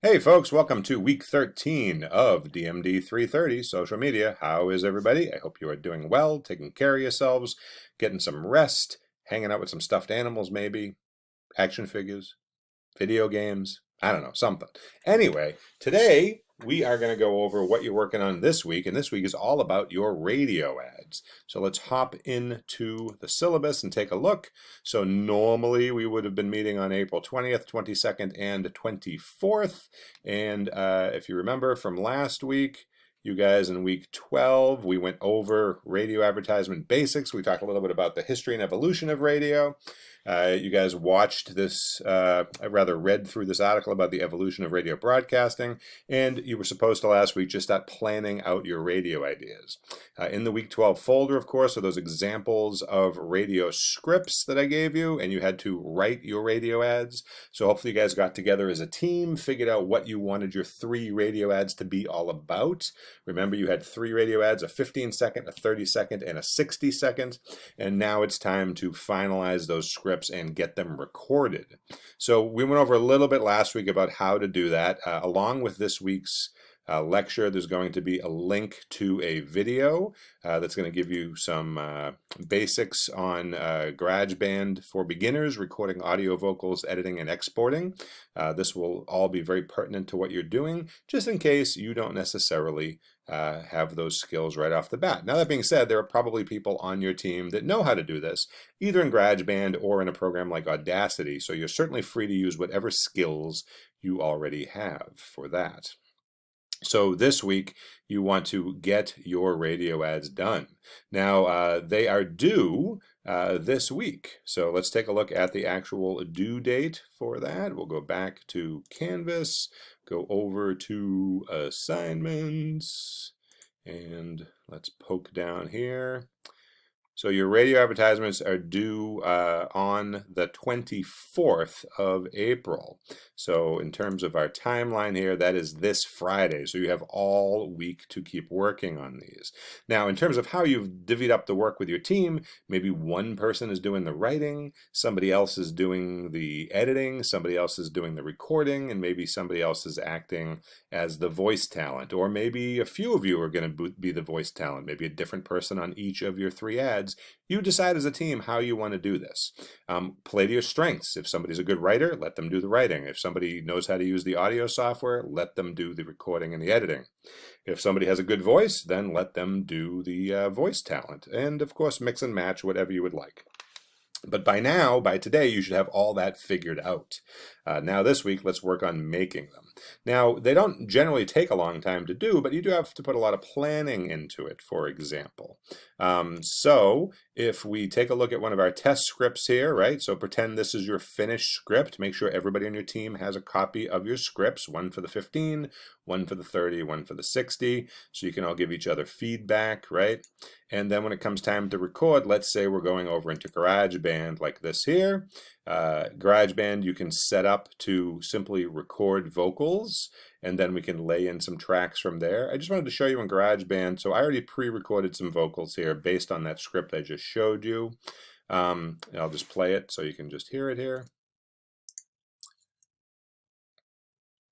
Hey folks, welcome to week 13 of DMD 330 social media. How is everybody? I hope you are doing well, taking care of yourselves, getting some rest, hanging out with some stuffed animals maybe, action figures, video games, I don't know, something. Anyway, today we are going to go over what you're working on this week, and this week is all about your radio ads. So let's hop into the syllabus and take a look. So normally we would have been meeting on April 20th, 22nd, and 24th. And if you remember from last week, you guys in week 12, we went over radio advertisement basics. We talked a little bit about the history and evolution of radio. You guys watched this, rather read through this article about the evolution of radio broadcasting, and you were supposed to last week just start planning out your radio ideas. In the week 12 folder, of course, are those examples of radio scripts that I gave you, and you had to write your radio ads. So hopefully you guys got together as a team, figured out what you wanted your 3 radio ads to be all about. Remember, you had 3 radio ads, a 15-second, a 30-second, and a 60-second, and now it's time to finalize those scripts and get them recorded. So we went over a little bit last week about how to do that. Along with this week's lecture, there's going to be a link to a video that's going to give you some basics on GarageBand for beginners, recording audio, vocals, editing, and exporting. This will all be very pertinent to what you're doing, just in case you don't necessarily have those skills right off the bat. Now, that being said, there are probably people on your team that know how to do this, either in GarageBand or in a program like Audacity, so you're certainly free to use whatever skills you already have for that. So this week, you want to get your radio ads done. Now, they are due this week. So let's take a look at the actual due date for that. We'll go back to Canvas, go over to assignments, and let's poke down here. So your radio advertisements are due on the 24th of April. So in terms of our timeline here, that is this Friday. So you have all week to keep working on these. Now, in terms of how you've divvied up the work with your team, maybe one person is doing the writing, somebody else is doing the editing, somebody else is doing the recording, and maybe somebody else is acting as the voice talent. Or maybe a few of you are going to be the voice talent, maybe a different person on each of your 3 ads. You decide as a team how you want to do this. Play to your strengths. If somebody's a good writer, let them do the writing. If somebody knows how to use the audio software, let them do the recording and the editing. If somebody has a good voice, then let them do the voice talent. And of course, mix and match whatever you would like. But by today, you should have all that figured out. Now this week, let's work on making them. Now, they don't generally take a long time to do, but you do have to put a lot of planning into it, for example. So if we take a look at one of our test scripts here, right? So pretend this is your finished script. Make sure everybody on your team has a copy of your scripts, one for the 15, one for the 30, one for the 60, so you can all give each other feedback, right? And then when it comes time to record, let's say we're going over into GarageBand like this here. GarageBand you can set up to simply record vocals, and then we can lay in some tracks from there. I just wanted to show you in GarageBand, so I already pre-recorded some vocals here based on that script I just showed you. And I'll just play it so you can just hear it here.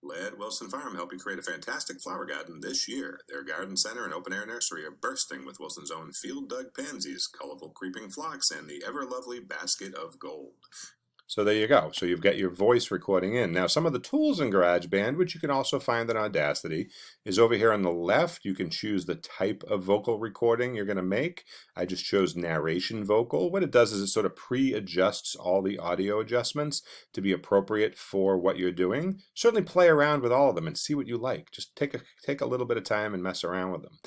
Let Wilson Farm help you create a fantastic flower garden this year. Their garden center and open-air nursery are bursting with Wilson's own field-dug pansies, colorful creeping phlox, and the ever-lovely basket of gold. So there you go. So you've got your voice recording in. Now, some of the tools in GarageBand, which you can also find in Audacity, is over here on the left. You can choose the type of vocal recording you're going to make. I just chose narration vocal. What it does is it sort of pre-adjusts all the audio adjustments to be appropriate for what you're doing. Certainly play around with all of them and see what you like. Just take a little bit of time and mess around with them.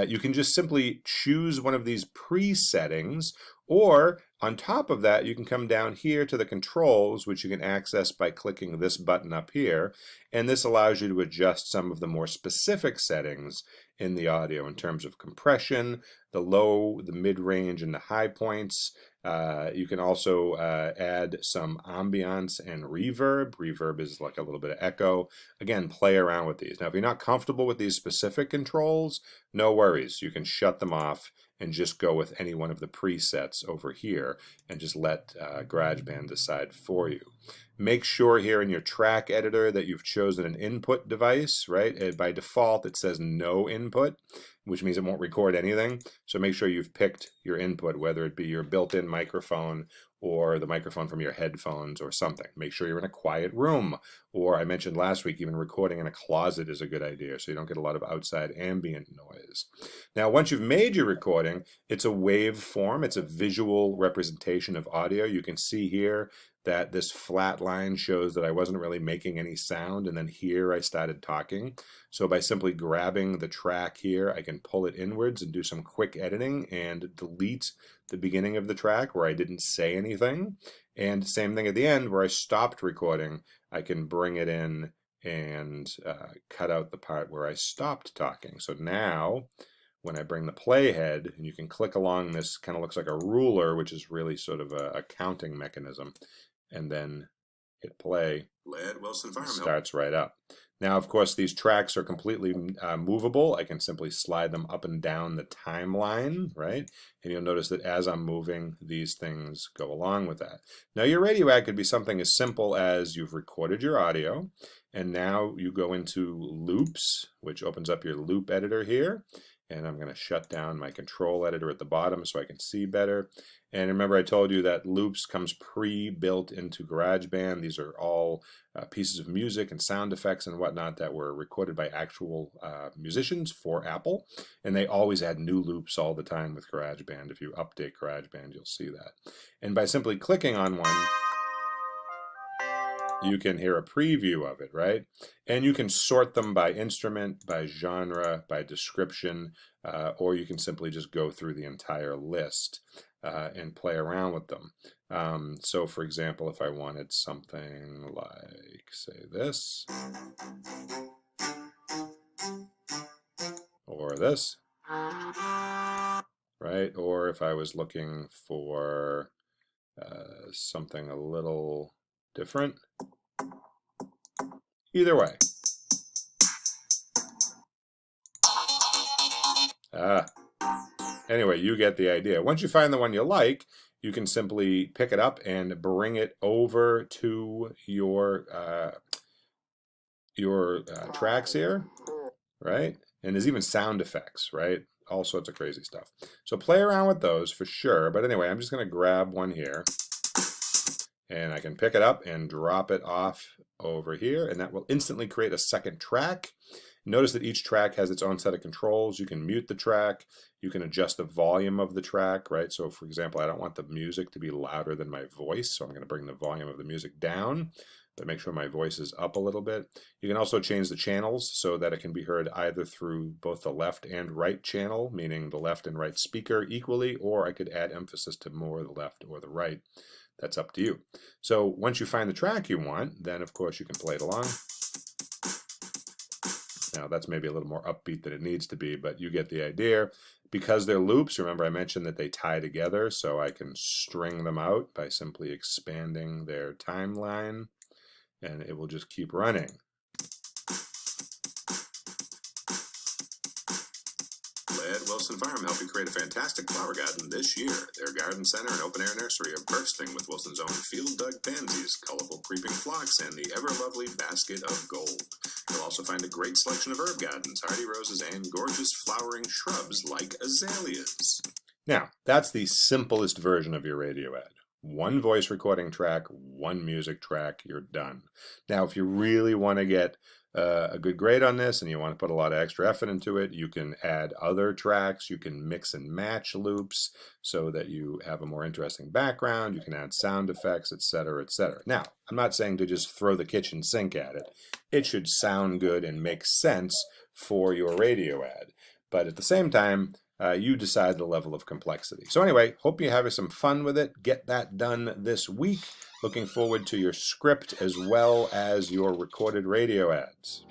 You can just simply choose one of these pre-settings, or on top of that, you can come down here to the controls, which you can access by clicking this button up here, and this allows you to adjust some of the more specific settings in the audio in terms of compression, the low, the mid-range, and the high points. You can also add some ambiance and reverb. Reverb is like a little bit of echo. Again, play around with these. Now, if you're not comfortable with these specific controls, no worries. You can shut them off and just go with any one of the presets over here and just let GarageBand decide for you. Make sure here in your track editor that you've chosen an input device, right? By default, it says no input, which means it won't record anything. So make sure you've picked your input, whether it be your built-in microphone or the microphone from your headphones or something. Make sure you're in a quiet room. Or I mentioned last week, even recording in a closet is a good idea so you don't get a lot of outside ambient noise. Now, once you've made your recording, it's a waveform. It's a visual representation of audio. You can see here that this flat line shows that I wasn't really making any sound, and then here I started talking. So by simply grabbing the track here, I can pull it inwards and do some quick editing and delete the beginning of the track where I didn't say anything. And same thing at the end where I stopped recording, I can bring it in and cut out the part where I stopped talking. So now when I bring the playhead, and you can click along this, kind of looks like a ruler, which is really sort of a counting mechanism, and then hit play, Led Wilson Farm starts right up. Now, of course, these tracks are completely movable. I can simply slide them up and down the timeline, right? And you'll notice that as I'm moving, these things go along with that. Now, your radio ad could be something as simple as you've recorded your audio, and now you go into loops, which opens up your loop editor here. And I'm going to shut down my control editor at the bottom so I can see better. And remember, I told you that loops comes pre-built into GarageBand. These are all pieces of music and sound effects and whatnot that were recorded by actual musicians for Apple. And they always add new loops all the time with GarageBand. If you update GarageBand, you'll see that. And by simply clicking on one, you can hear a preview of it, right? And you can sort them by instrument, by genre, by description, or you can simply just go through the entire list and play around with them. So for example, if I wanted something like, say, this, or this, right? Or if I was looking for something a little different. Either way. Anyway, you get the idea. Once you find the one you like, you can simply pick it up and bring it over to your tracks here, right? And there's even sound effects, right? All sorts of crazy stuff. So play around with those for sure. But anyway, I'm just going to grab one here. And I can pick it up and drop it off over here, and that will instantly create a second track. Notice that each track has its own set of controls. You can mute the track. You can adjust the volume of the track, right? So for example, I don't want the music to be louder than my voice, so I'm going to bring the volume of the music down, but make sure my voice is up a little bit. You can also change the channels so that it can be heard either through both the left and right channel, meaning the left and right speaker equally, or I could add emphasis to more the left or the right. That's up to you. So once you find the track you want, then of course you can play it along. Now that's maybe a little more upbeat than it needs to be, but you get the idea. Because they're loops, remember I mentioned that they tie together, so I can string them out by simply expanding their timeline, and it will just keep running. Wilson Farm help you create a fantastic flower garden this year. Their garden center and open-air nursery are bursting with Wilson's own field-dug pansies, colorful creeping phlox, and the ever-lovely basket of gold. You'll also find a great selection of herb gardens, hardy roses, and gorgeous flowering shrubs like azaleas. Now, that's the simplest version of your radio ad. One voice recording track, one music track, you're done. Now, if you really want to get a good grade on this and you want to put a lot of extra effort into it, you can add other tracks, you can mix and match loops so that you have a more interesting background, you can add sound effects, etc., etc. Now, I'm not saying to just throw the kitchen sink at it. It should sound good and make sense for your radio ad. But at the same time, you decide the level of complexity. So anyway, hope you're having some fun with it. Get that done this week. Looking forward to your script as well as your recorded radio ads.